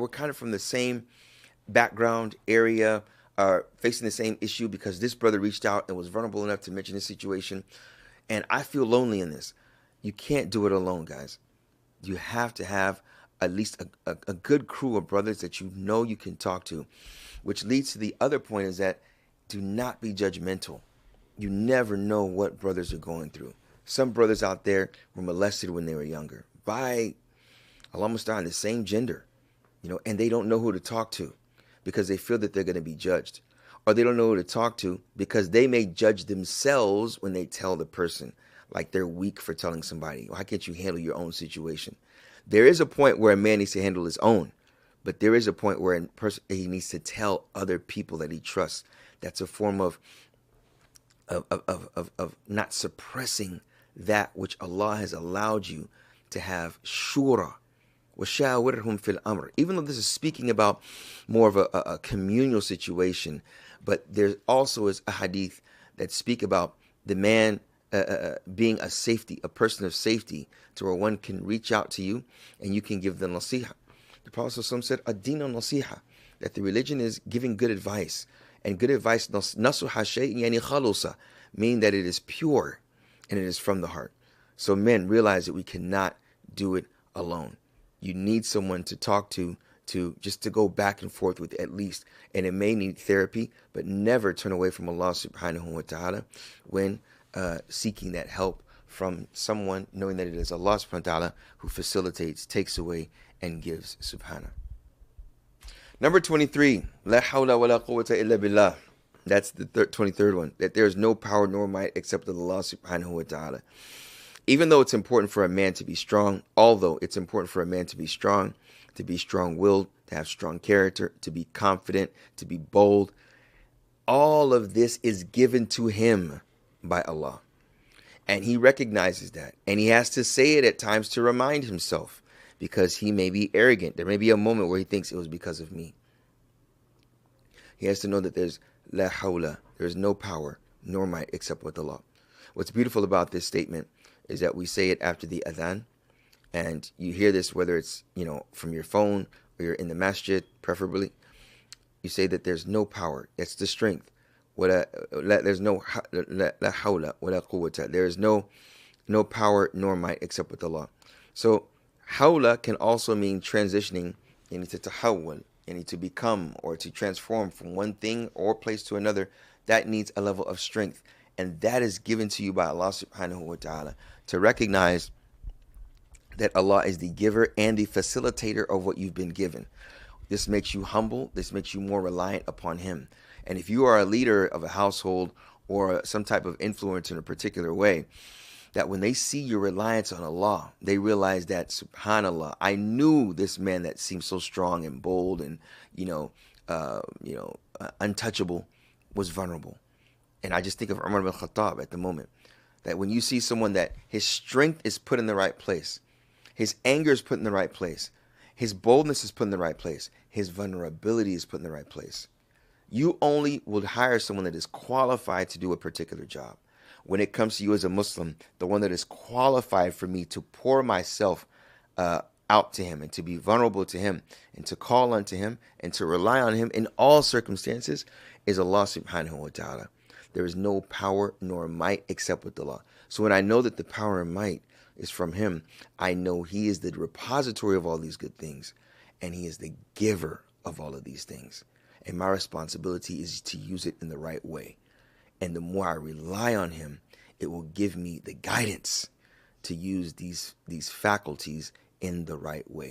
we're kind of from the same background area, facing the same issue because this brother reached out and was vulnerable enough to mention his situation. And I feel lonely in this. You can't do it alone, guys. You have to have at least a good crew of brothers that you know you can talk to, which leads to the other point is that do not be judgmental. You never know what brothers are going through. Some brothers out there were molested when they were younger by almost the same gender, and they don't know who to talk to because they feel that they're going to be judged. Or they don't know who to talk to because they may judge themselves when they tell the person, like they're weak for telling somebody. Why can't you handle your own situation? There is a point where a man needs to handle his own, but there is a point where he needs to tell other people that he trusts. That's a form of not suppressing that which Allah has allowed you to have shura. وَشَاوِرْهُمْ فِي الْأَمْرِ. Even though this is speaking about more of a communal situation, but there also is a hadith that speak about the man being a person of safety, to where one can reach out to you and you can give them nasiha. The Prophet ﷺ said, ad-deen nasiha, that the religion is giving good advice. And good advice, nasuha shay'in yani khalusa, meaning that it is pure and it is from the heart. So men, realize that we cannot do it alone. You need someone to talk to just to go back and forth with at least. And it may need therapy, but never turn away from Allah subhanahu wa ta'ala when seeking that help from someone, knowing that it is Allah subhanahu wa ta'ala who facilitates, takes away, and gives subhanahu. Number 23, la hawla wa la quwwata illa billah. That's the 23rd one, that there is no power nor might except with Allah subhanahu wa ta'ala. Even though it's important for a man to be strong, to be strong-willed, to have strong character, to be confident, to be bold, all of this is given to him by Allah. And he recognizes that. And he has to say it at times to remind himself, because he may be arrogant. There may be a moment where he thinks it was because of me. He has to know that there's la hawla, there's no power nor might except with Allah. What's beautiful about this statement is that we say it after the adhan, and you hear this whether it's from your phone or you're in the masjid, preferably. You say that there's no power, that's the strength. There's no la hawla wa la quwwata. There is no power nor might except with Allah. So hawla can also mean transitioning, to tahawwal, to become or to transform from one thing or place to another. That needs a level of strength, and that is given to you by Allah subhanahu wa ta'ala, to recognize that Allah is the giver and the facilitator of what you've been given. This makes you humble. This makes you more reliant upon Him. And if you are a leader of a household or some type of influence in a particular way, that when they see your reliance on Allah, they realize that, subhanallah, I knew this man that seemed so strong and bold and untouchable was vulnerable. And I just think of Umar ibn Khattab at the moment, that when you see someone that his strength is put in the right place, his anger is put in the right place, his boldness is put in the right place, his vulnerability is put in the right place, you only will hire someone that is qualified to do a particular job. When it comes to you as a Muslim, the one that is qualified for me to pour myself out to Him and to be vulnerable to Him and to call unto Him and to rely on Him in all circumstances is Allah subhanahu wa ta'ala. There is no power nor might except with Allah. So when I know that the power and might is from Him, I know He is the repository of all these good things, and He is the giver of all of these things. And my responsibility is to use it in the right way. And the more I rely on Him, it will give me the guidance to use these faculties in the right way.